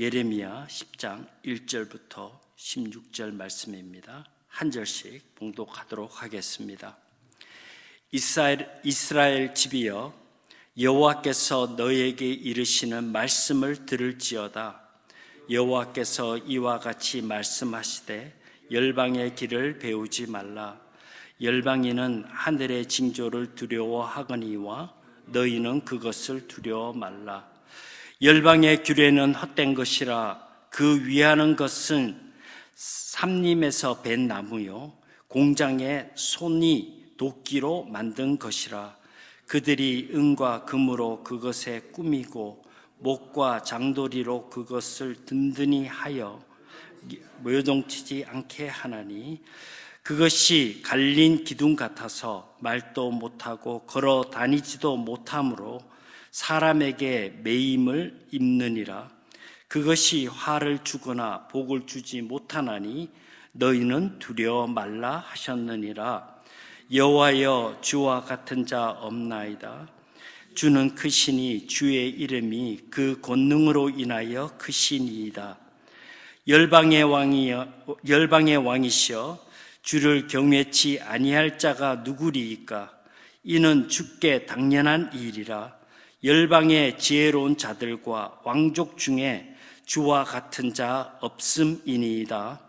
예레미야 10장 1절부터 16절 말씀입니다. 한 절씩 봉독하도록 하겠습니다. 이스라엘 집이여, 여호와께서 너에게 이르시는 말씀을 들을지어다. 여호와께서 이와 같이 말씀하시되 열방의 길을 배우지 말라. 열방인은 하늘의 징조를 두려워하거니와 너희는 그것을 두려워 말라. 열방의 규례는 헛된 것이라. 그 위하는 것은 삼림에서 벤 나무요 공장의 손이 도끼로 만든 것이라. 그들이 은과 금으로 그것에 꾸미고 목과 장도리로 그것을 든든히 하여 요동치지 않게 하나니, 그것이 갈린 기둥 같아서 말도 못하고 걸어 다니지도 못하므로 사람에게 매임을 입느니라. 그것이 화를 주거나 복을 주지 못하나니 너희는 두려워 말라 하셨느니라. 여호와여, 주와 같은 자 없나이다. 주는 크시니 주의 이름이 그 권능으로 인하여 크시니이다. 열방의 왕이시여, 주를 경외치 아니할 자가 누구리이까? 이는 주께 당연한 일이라. 열방의 지혜로운 자들과 왕족 중에 주와 같은 자 없음이니이다.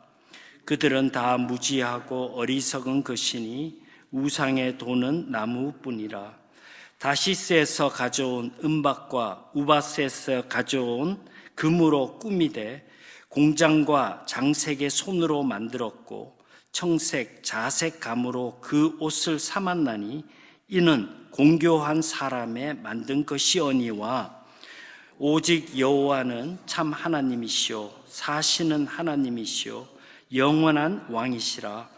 그들은 다 무지하고 어리석은 것이니 우상의 도는 나무뿐이라. 다시스에서 가져온 은박과 우바스에서 가져온 금으로 꾸미되 공장과 장색의 손으로 만들었고 청색, 자색 감으로 그 옷을 삼았나니 이는 공교한 사람의 만든 것이오니와, 오직 여호와는 참 하나님이시오 사시는 하나님이시오 영원한 왕이시라.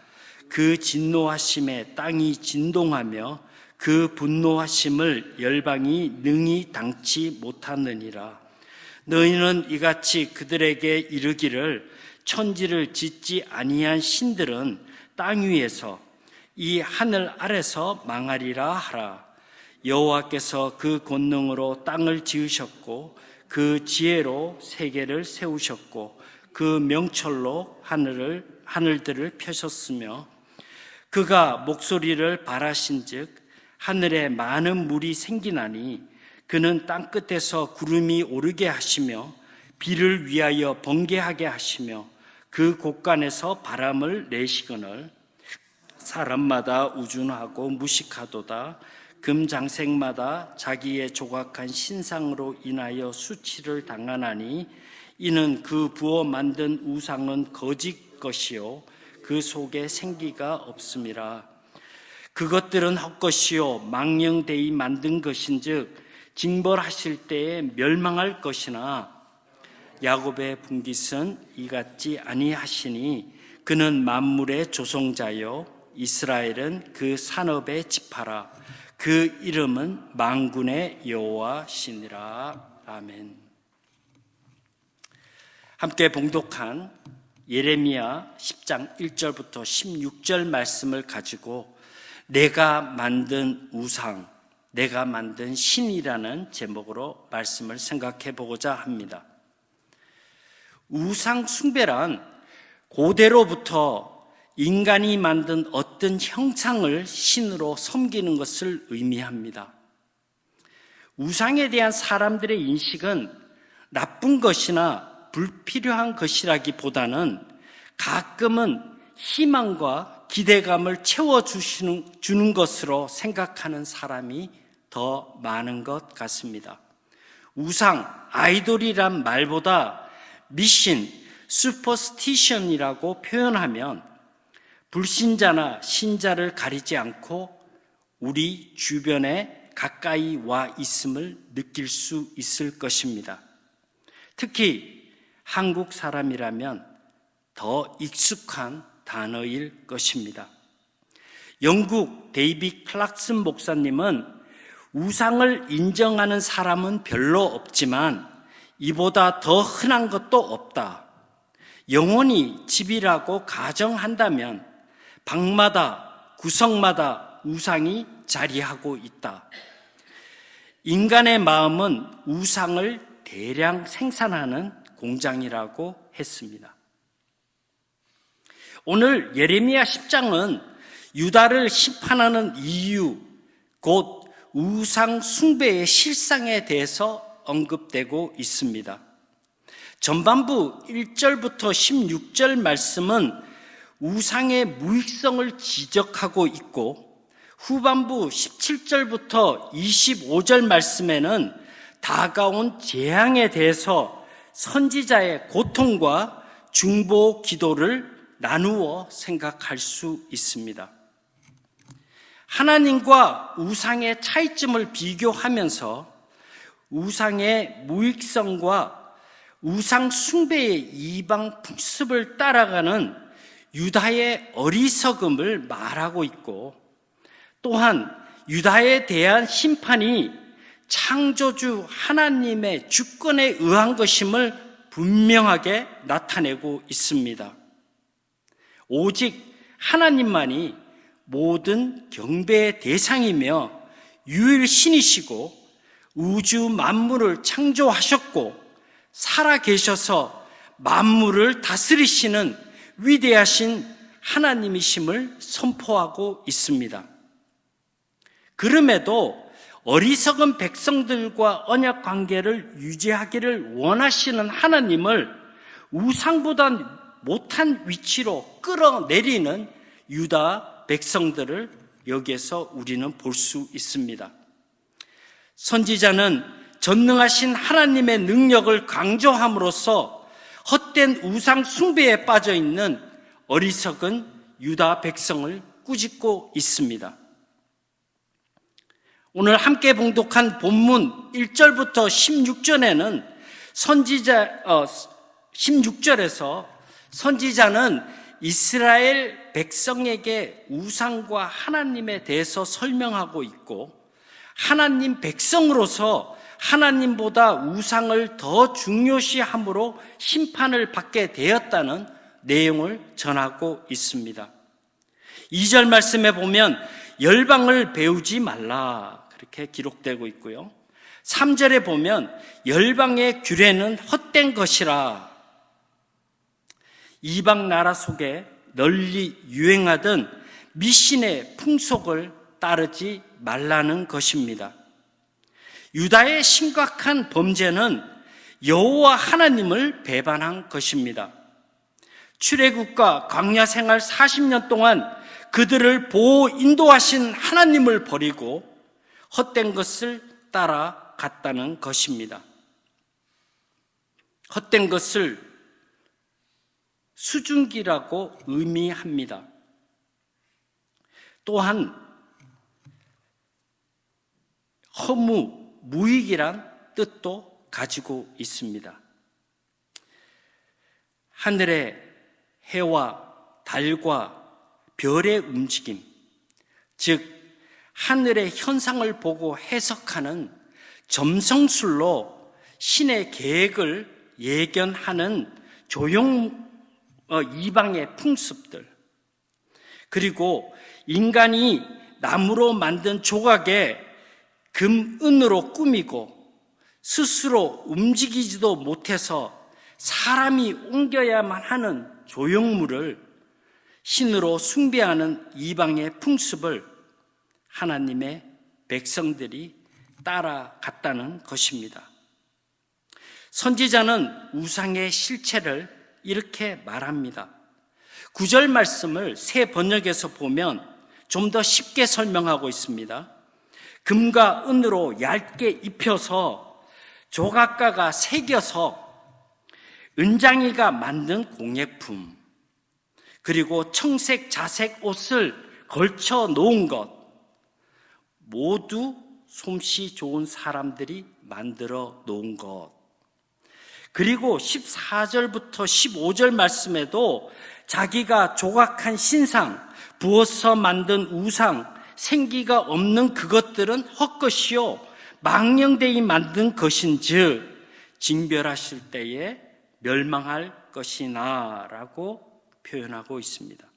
그 진노하심에 땅이 진동하며 그 분노하심을 열방이 능히 당치 못하느니라. 너희는 이같이 그들에게 이르기를, 천지를 짓지 아니한 신들은 땅 위에서 이 하늘 아래서 망하리라 하라. 여호와께서 그 권능으로 땅을 지으셨고 그 지혜로 세계를 세우셨고 그 명철로 하늘들을 펴셨으며, 그가 목소리를 발하신즉 하늘에 많은 물이 생기나니, 그는 땅끝에서 구름이 오르게 하시며 비를 위하여 번개하게 하시며 그 곳간에서 바람을 내시거늘, 사람마다 우준하고 무식하도다. 금장색마다 자기의 조각한 신상으로 인하여 수치를 당하나니, 이는 그 부어 만든 우상은 거짓 것이요 그 속에 생기가 없음이라. 그것들은 헛것이요 망령되이 만든 것인즉 징벌하실 때에 멸망할 것이나, 야곱의 분깃은 이같지 아니하시니 그는 만물의 조성자요 이스라엘은 그 산업의 지파라. 그 이름은 만군의 여호와시니라. 아멘. 함께 봉독한 예레미야 10장 1절부터 16절 말씀을 가지고 내가 만든 우상, 내가 만든 신이라는 제목으로 말씀을 생각해 보고자 합니다. 우상 숭배란 고대로부터 인간이 만든 어떤 형상을 신으로 섬기는 것을 의미합니다. 우상에 대한 사람들의 인식은 나쁜 것이나 불필요한 것이라기보다는 가끔은 희망과 기대감을 채워주는 것으로 생각하는 사람이 더 많은 것 같습니다. 우상, 아이돌이란 말보다 미신, 슈퍼스티션이라고 표현하면 불신자나 신자를 가리지 않고 우리 주변에 가까이 와 있음을 느낄 수 있을 것입니다. 특히 한국 사람이라면 더 익숙한 단어일 것입니다. 영국 데이빗 클락슨 목사님은 우상을 인정하는 사람은 별로 없지만 이보다 더 흔한 것도 없다. 영원히 집이라고 가정한다면 방마다 구석마다 우상이 자리하고 있다. 인간의 마음은 우상을 대량 생산하는 공장이라고 했습니다. 오늘 예레미야 10장은 유다를 심판하는 이유, 곧 우상 숭배의 실상에 대해서 언급되고 있습니다. 전반부 1절부터 16절 말씀은 우상의 무익성을 지적하고 있고, 후반부 17절부터 25절 말씀에는 다가온 재앙에 대해서 선지자의 고통과 중보 기도를 나누어 생각할 수 있습니다. 하나님과 우상의 차이점을 비교하면서 우상의 무익성과 우상 숭배의 이방 풍습을 따라가는 유다의 어리석음을 말하고 있고, 또한 유다에 대한 심판이 창조주 하나님의 주권에 의한 것임을 분명하게 나타내고 있습니다. 오직 하나님만이 모든 경배의 대상이며 유일신이시고 우주 만물을 창조하셨고 살아계셔서 만물을 다스리시는 위대하신 하나님이심을 선포하고 있습니다. 그럼에도 어리석은 백성들과 언약 관계를 유지하기를 원하시는 하나님을 우상보다 못한 위치로 끌어내리는 유다 백성들을 여기에서 우리는 볼 수 있습니다. 선지자는 전능하신 하나님의 능력을 강조함으로써 헛된 우상 숭배에 빠져 있는 어리석은 유다 백성을 꾸짖고 있습니다. 오늘 함께 봉독한 본문 1절부터 16절에는 16절에서 선지자는 이스라엘 백성에게 우상과 하나님에 대해서 설명하고 있고, 하나님 백성으로서 하나님보다 우상을 더 중요시함으로 심판을 받게 되었다는 내용을 전하고 있습니다. 2절 말씀에 보면 열방을 배우지 말라 그렇게 기록되고 있고요. 3절에 보면 열방의 규례는 헛된 것이라, 이방 나라 속에 널리 유행하던 미신의 풍속을 따르지 말라는 것입니다. 유다의 심각한 범죄는 여호와 하나님을 배반한 것입니다. 출애굽과 광야 생활 40년 동안 그들을 보호 인도하신 하나님을 버리고 헛된 것을 따라갔다는 것입니다. 헛된 것을 수증기라고 의미합니다. 또한 허무, 무익이란 뜻도 가지고 있습니다. 하늘의 해와 달과 별의 움직임, 즉 하늘의 현상을 보고 해석하는 점성술로 신의 계획을 예견하는 이방의 풍습들, 그리고 인간이 나무로 만든 조각에 금, 은으로 꾸미고 스스로 움직이지도 못해서 사람이 옮겨야만 하는 조형물을 신으로 숭배하는 이방의 풍습을 하나님의 백성들이 따라갔다는 것입니다. 선지자는 우상의 실체를 이렇게 말합니다. 9절 말씀을 새 번역에서 보면 좀 더 쉽게 설명하고 있습니다. 금과 은으로 얇게 입혀서 조각가가 새겨서 은장이가 만든 공예품, 그리고 청색 자색 옷을 걸쳐 놓은 것, 모두 솜씨 좋은 사람들이 만들어 놓은 것. 그리고 14절부터 15절 말씀에도 자기가 조각한 신상, 부어서 만든 우상, 생기가 없는 그것들은 헛것이요 망령되이 만든 것인즉 징별하실 때에 멸망할 것이나 라고 표현하고 있습니다.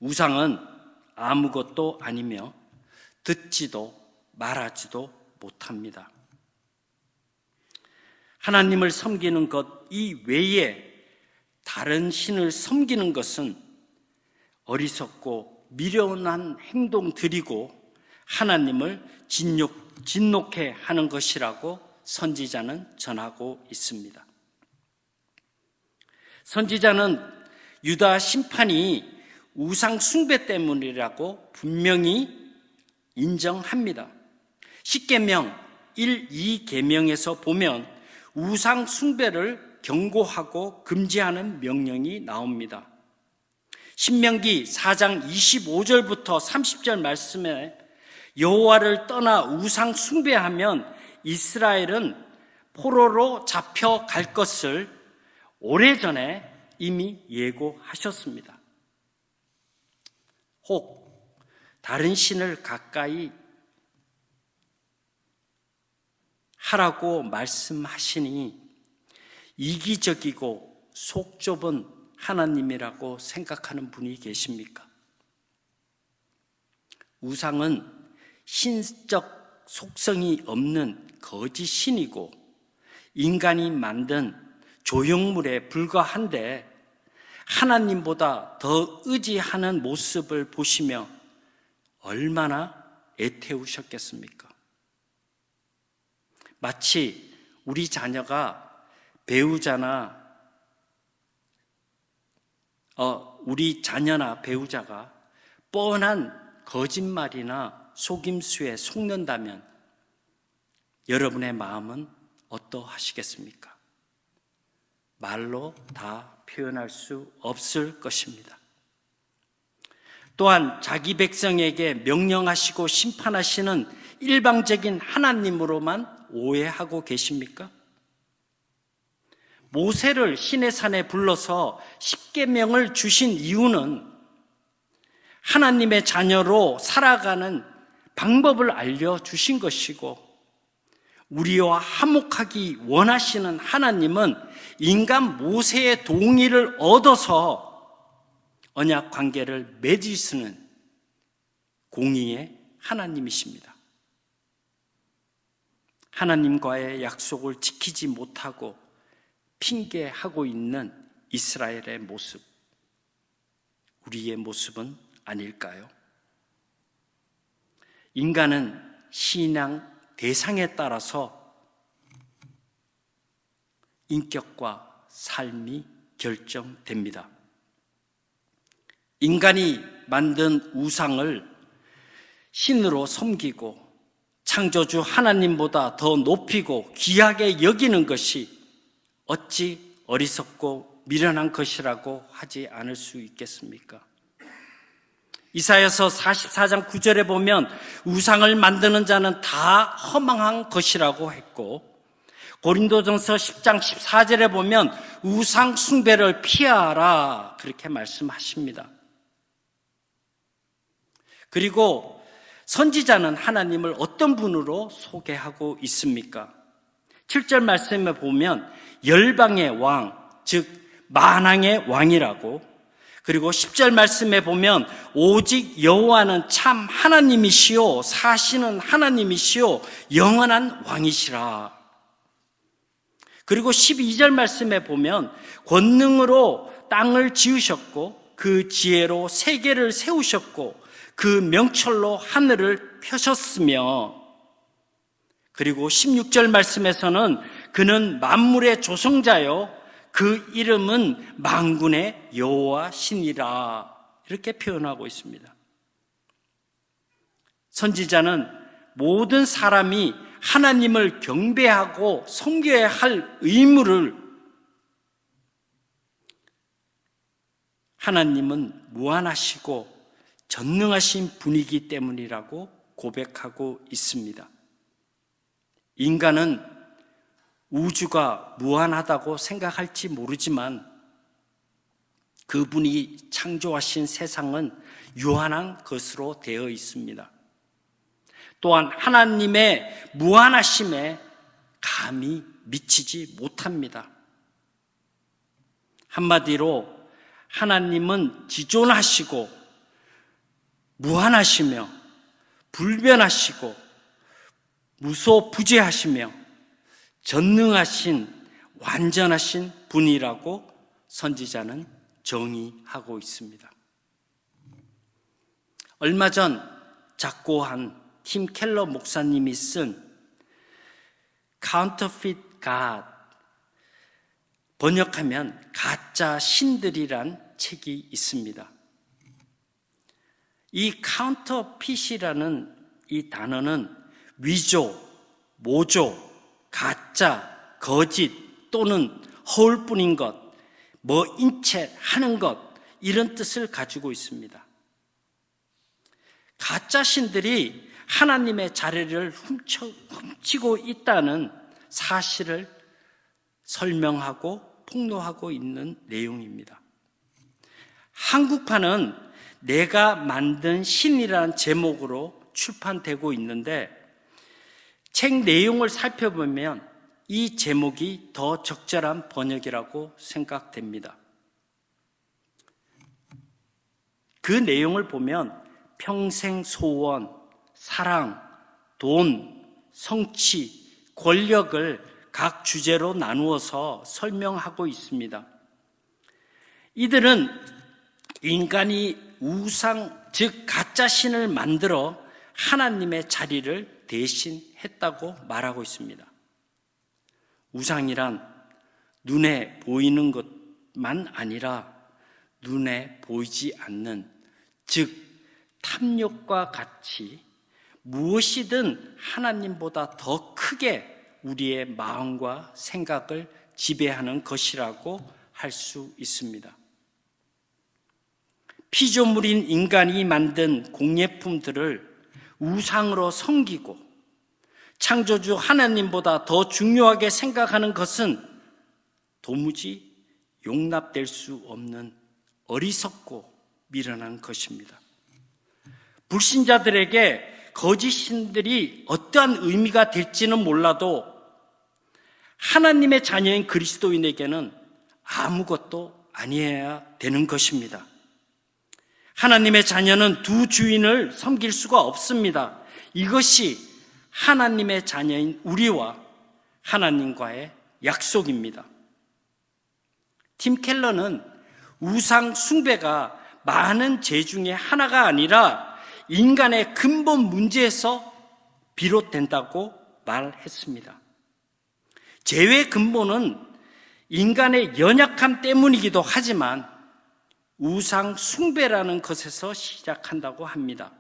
우상은 아무것도 아니며 듣지도 말하지도 못합니다. 하나님을 섬기는 것 이외에 다른 신을 섬기는 것은 어리석고 미련한 행동들이고 하나님을 진노케 하는 것이라고 선지자는 전하고 있습니다. 선지자는 유다 심판이 우상 숭배 때문이라고 분명히 인정합니다. 십계명 1, 2계명에서 보면 우상 숭배를 경고하고 금지하는 명령이 나옵니다. 신명기 4장 25절부터 30절 말씀에 여호와를 떠나 우상 숭배하면 이스라엘은 포로로 잡혀갈 것을 오래전에 이미 예고하셨습니다. 혹 다른 신을 가까이 하라고 말씀하시니 이기적이고 속 좁은 하나님이라고 생각하는 분이 계십니까? 우상은 신적 속성이 없는 거짓 신이고 인간이 만든 조형물에 불과한데 하나님보다 더 의지하는 모습을 보시며 얼마나 애태우셨겠습니까? 마치 우리 자녀나 배우자가 뻔한 거짓말이나 속임수에 속는다면 여러분의 마음은 어떠하시겠습니까? 말로 다 표현할 수 없을 것입니다. 또한 자기 백성에게 명령하시고 심판하시는 일방적인 하나님으로만 오해하고 계십니까? 모세를 시내산에 불러서 십계명을 주신 이유는 하나님의 자녀로 살아가는 방법을 알려주신 것이고 우리와 화목하기 원하시는 하나님은 인간 모세의 동의를 얻어서 언약 관계를 맺으시는 공의의 하나님이십니다. 하나님과의 약속을 지키지 못하고 핑계하고 있는 이스라엘의 모습, 우리의 모습은 아닐까요? 인간은 신앙 대상에 따라서 인격과 삶이 결정됩니다. 인간이 만든 우상을 신으로 섬기고 창조주 하나님보다 더 높이고 귀하게 여기는 것이 어찌 어리석고 미련한 것이라고 하지 않을 수 있겠습니까? 이사야서 44장 9절에 보면 우상을 만드는 자는 다 허망한 것이라고 했고 고린도전서 10장 14절에 보면 우상 숭배를 피하라 그렇게 말씀하십니다. 그리고 선지자는 하나님을 어떤 분으로 소개하고 있습니까? 7절 말씀에 보면 열방의 왕, 즉 만왕의 왕이라고, 그리고 10절 말씀에 보면 오직 여호와는 참 하나님이시오 사시는 하나님이시오 영원한 왕이시라. 그리고 12절 말씀에 보면 권능으로 땅을 지으셨고 그 지혜로 세계를 세우셨고 그 명철로 하늘을 펴셨으며, 그리고 16절 말씀에서는 그는 만물의 조성자요 그 이름은 만군의 여호와 신이라 이렇게 표현하고 있습니다. 선지자는 모든 사람이 하나님을 경배하고 섬겨야 할 의무를 하나님은 무한하시고 전능하신 분이기 때문이라고 고백하고 있습니다. 인간은 우주가 무한하다고 생각할지 모르지만 그분이 창조하신 세상은 유한한 것으로 되어 있습니다. 또한 하나님의 무한하심에 감히 미치지 못합니다. 한마디로 하나님은 지존하시고 무한하시며 불변하시고 무소부재하시며 전능하신 완전하신 분이라고 선지자는 정의하고 있습니다. 얼마 전 작고한 팀 켈러 목사님이 쓴 Counterfeit God, 번역하면 가짜 신들이란 책이 있습니다. 이 counterfeit이라는 이 단어는 위조, 모조, 가짜, 거짓 또는 허울뿐인 것, 인체하는 것, 이런 뜻을 가지고 있습니다. 가짜 신들이 하나님의 자리를 훔치고 있다는 사실을 설명하고 폭로하고 있는 내용입니다. 한국판은 내가 만든 신이라는 제목으로 출판되고 있는데 책 내용을 살펴보면 이 제목이 더 적절한 번역이라고 생각됩니다. 그 내용을 보면 평생 소원, 사랑, 돈, 성취, 권력을 각 주제로 나누어서 설명하고 있습니다. 이들은 인간이 우상, 즉 가짜 신을 만들어 하나님의 자리를 대신했다고 말하고 있습니다. 우상이란 눈에 보이는 것만 아니라 눈에 보이지 않는, 즉 탐욕과 같이 무엇이든 하나님보다 더 크게 우리의 마음과 생각을 지배하는 것이라고 할 수 있습니다. 피조물인 인간이 만든 공예품들을 우상으로 섬기고 창조주 하나님보다 더 중요하게 생각하는 것은 도무지 용납될 수 없는 어리석고 미련한 것입니다. 불신자들에게 거짓 신들이 어떠한 의미가 될지는 몰라도 하나님의 자녀인 그리스도인에게는 아무것도 아니어야 되는 것입니다. 하나님의 자녀는 두 주인을 섬길 수가 없습니다. 이것이 하나님의 자녀인 우리와 하나님과의 약속입니다. 팀 켈러는 우상 숭배가 많은 죄 중에 하나가 아니라 인간의 근본 문제에서 비롯된다고 말했습니다. 죄의 근본은 인간의 연약함 때문이기도 하지만 우상 숭배라는 것에서 시작한다고 합니다.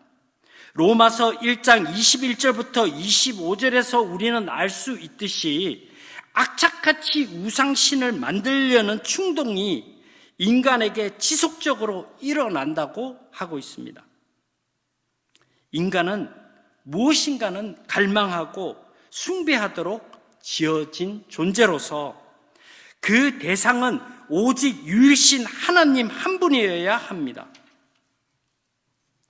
로마서 1장 21절부터 25절에서 우리는 알 수 있듯이 악착같이 우상신을 만들려는 충동이 인간에게 지속적으로 일어난다고 하고 있습니다. 인간은 무엇인가는 갈망하고 숭배하도록 지어진 존재로서 그 대상은 오직 유일신 하나님 한 분이어야 합니다.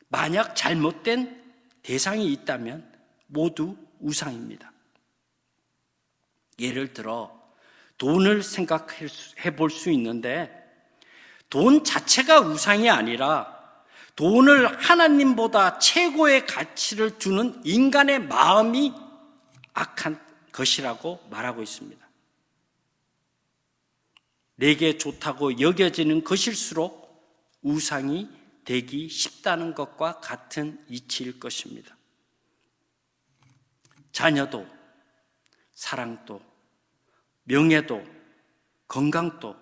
만약 잘못된 대상이 있다면 모두 우상입니다. 예를 들어 돈을 생각해 볼 수 있는데 돈 자체가 우상이 아니라 돈을 하나님보다 최고의 가치를 두는 인간의 마음이 악한 것이라고 말하고 있습니다. 내게 좋다고 여겨지는 것일수록 우상이 되기 쉽다는 것과 같은 이치일 것입니다. 자녀도, 사랑도, 명예도, 건강도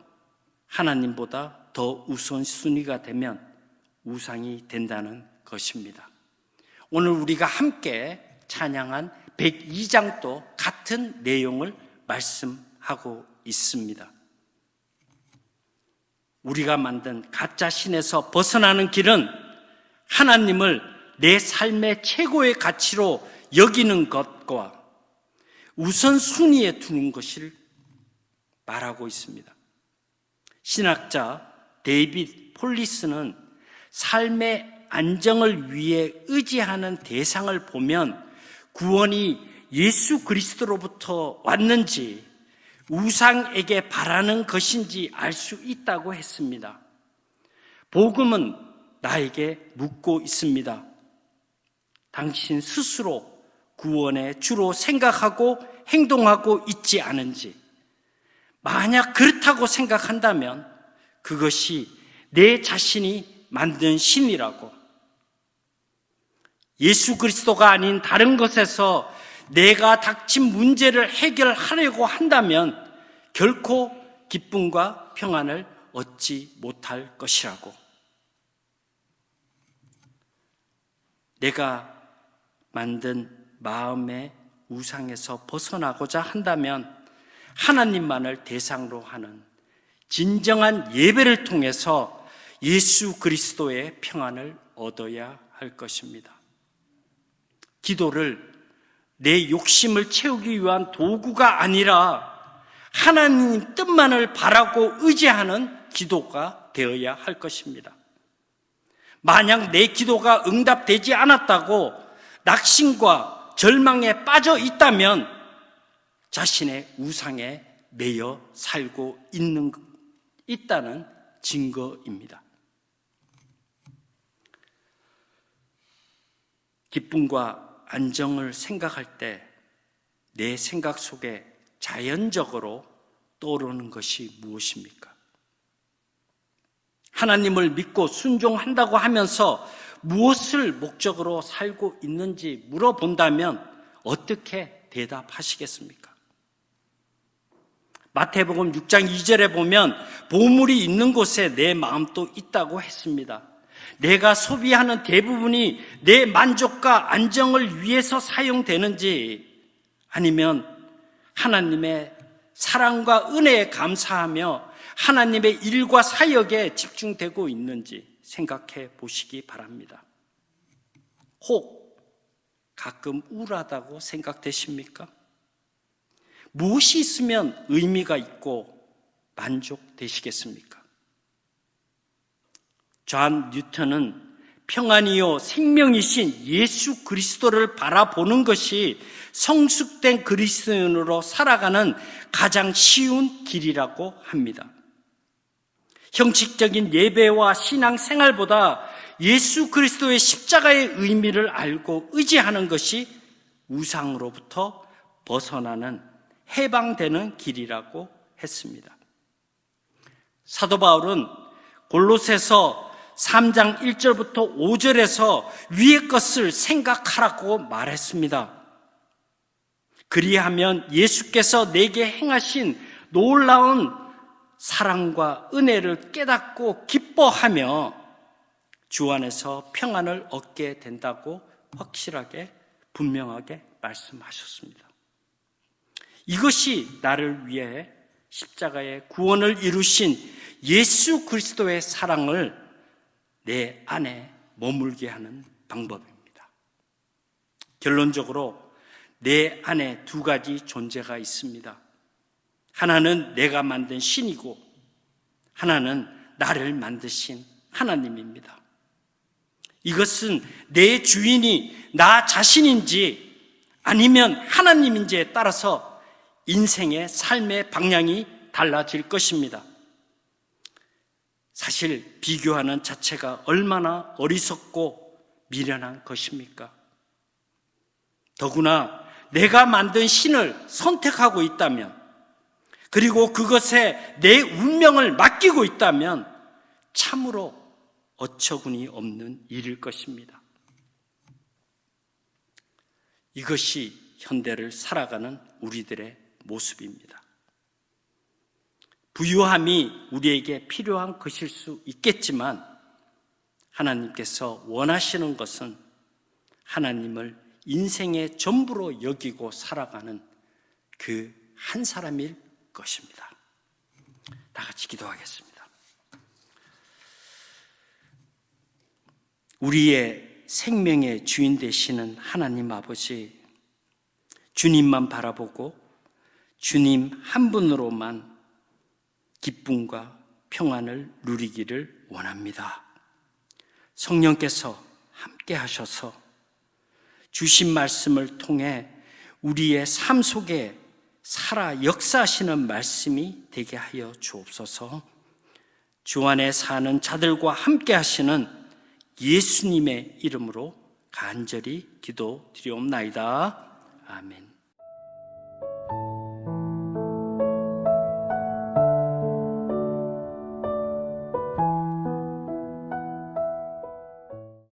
하나님보다 더 우선순위가 되면 우상이 된다는 것입니다. 오늘 우리가 함께 찬양한 102장도 같은 내용을 말씀하고 있습니다. 우리가 만든 가짜 신에서 벗어나는 길은 하나님을 내 삶의 최고의 가치로 여기는 것과 우선순위에 두는 것을 말하고 있습니다. 신학자 데이빗 폴리스는 삶의 안정을 위해 의지하는 대상을 보면 구원이 예수 그리스도로부터 왔는지 우상에게 바라는 것인지 알 수 있다고 했습니다. 복음은 나에게 묻고 있습니다. 당신 스스로 구원의 주로 생각하고 행동하고 있지 있지 않은지, 만약 그렇다고 생각한다면 그것이 내 자신이 만든 신이라고, 예수 그리스도가 아닌 다른 것에서 내가 닥친 문제를 해결하려고 한다면 결코 기쁨과 평안을 얻지 못할 것이라고. 내가 만든 마음의 우상에서 벗어나고자 한다면 하나님만을 대상으로 하는 진정한 예배를 통해서 예수 그리스도의 평안을 얻어야 할 것입니다. 기도를 내 욕심을 채우기 위한 도구가 아니라 하나님 뜻만을 바라고 의지하는 기도가 되어야 할 것입니다. 만약 내 기도가 응답되지 않았다고 낙심과 절망에 빠져 있다면 자신의 우상에 매여 살고 있다는 증거입니다. 기쁨과 안정을 생각할 때 내 생각 속에 자연적으로 떠오르는 것이 무엇입니까? 하나님을 믿고 순종한다고 하면서 무엇을 목적으로 살고 있는지 물어본다면 어떻게 대답하시겠습니까? 마태복음 6장 2절에 보면 보물이 있는 곳에 내 마음도 있다고 했습니다. 내가 소비하는 대부분이 내 만족과 안정을 위해서 사용되는지, 아니면 하나님의 사랑과 은혜에 감사하며 하나님의 일과 사역에 집중되고 있는지 생각해 보시기 바랍니다. 혹 가끔 우울하다고 생각되십니까? 무엇이 있으면 의미가 있고 만족되시겠습니까? 존 뉴턴은 평안이요 생명이신 예수 그리스도를 바라보는 것이 성숙된 그리스도인으로 살아가는 가장 쉬운 길이라고 합니다. 형식적인 예배와 신앙생활보다 예수 그리스도의 십자가의 의미를 알고 의지하는 것이 우상으로부터 벗어나는 해방되는 길이라고 했습니다. 사도 바울은 골로새서 3장 1절부터 5절에서 위의 것을 생각하라고 말했습니다. 그리하면 예수께서 내게 행하신 놀라운 사랑과 은혜를 깨닫고 기뻐하며 주 안에서 평안을 얻게 된다고 확실하게 분명하게 말씀하셨습니다. 이것이 나를 위해 십자가의 구원을 이루신 예수 그리스도의 사랑을 내 안에 머물게 하는 방법입니다. 결론적으로 내 안에 두 가지 존재가 있습니다. 하나는 내가 만든 신이고 하나는 나를 만드신 하나님입니다. 이것은 내 주인이 나 자신인지 아니면 하나님인지에 따라서 인생의 삶의 방향이 달라질 것입니다. 사실 비교하는 자체가 얼마나 어리석고 미련한 것입니까? 더구나 내가 만든 신을 선택하고 있다면, 그리고 그것에 내 운명을 맡기고 있다면 참으로 어처구니 없는 일일 것입니다. 이것이 현대를 살아가는 우리들의 모습입니다. 부유함이 우리에게 필요한 것일 수 있겠지만 하나님께서 원하시는 것은 하나님을 인생의 전부로 여기고 살아가는 그 한 사람일 것입니다. 다 같이 기도하겠습니다. 우리의 생명의 주인 되시는 하나님 아버지, 주님만 바라보고 주님 한 분으로만 기쁨과 평안을 누리기를 원합니다. 성령께서 함께 하셔서 주신 말씀을 통해 우리의 삶 속에 살아 역사하시는 말씀이 되게 하여 주옵소서. 주 안에 사는 자들과 함께 하시는 예수님의 이름으로 간절히 기도드리옵나이다. 아멘.